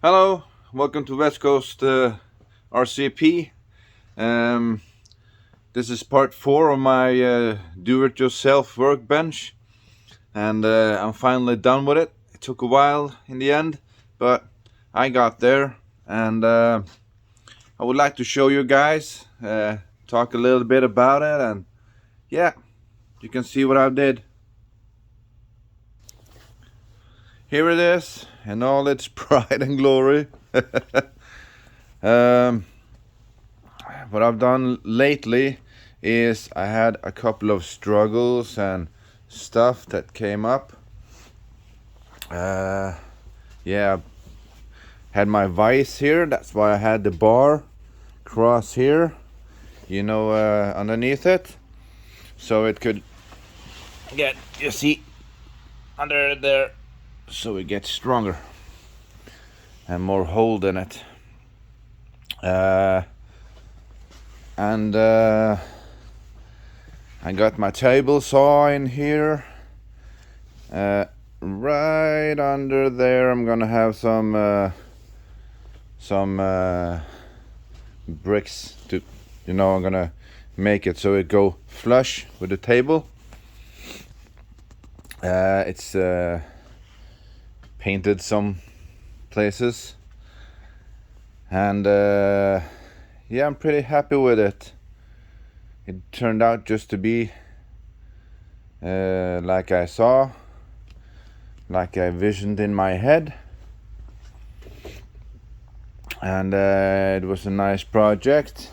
Hello, welcome to Westcoast RCP. This is part 4 of my do-it-yourself workbench, and I'm finally done with it. It took a while in the end, but I got there, and I would like to show you guys, talk a little bit about it, and yeah, you can see what I did. Here it is, in all its pride and glory. What I've done lately is I had a couple of struggles and stuff that came up. Yeah, had my vise here, that's why I had the bar cross here, underneath it, so it could get, you see, under there, so it gets stronger and more hold in it. And I got my table saw in here. Right under there I'm gonna have some bricks to, I'm gonna make it so it go flush with the table. It's painted some places, and yeah, I'm pretty happy with it. It turned out just to be like I saw, like I visioned in my head, and it was a nice project.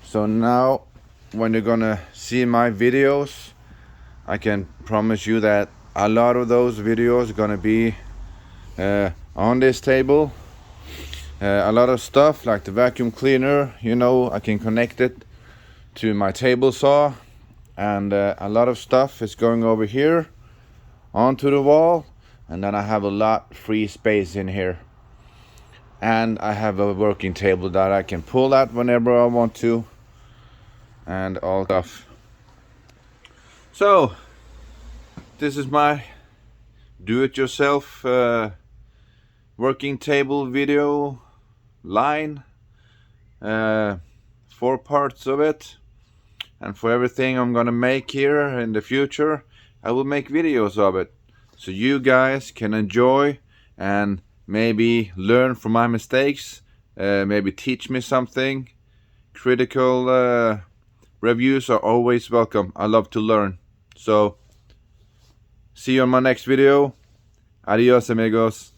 So now when you're gonna see my videos, I can promise you that a lot of those videos are gonna be on this table. A lot of stuff like the vacuum cleaner, I can connect it to my table saw, and a lot of stuff is going over here onto the wall, and then I have a lot free space in here, and I have a working table that I can pull out whenever I want to, and all stuff. So this is my do-it-yourself working table video line, 4 parts of it, and for everything I'm gonna make here in the future, I will make videos of it, so you guys can enjoy and maybe learn from my mistakes, maybe teach me something. Critical reviews are always welcome. I love to learn. So see you on my next video. Adios, amigos.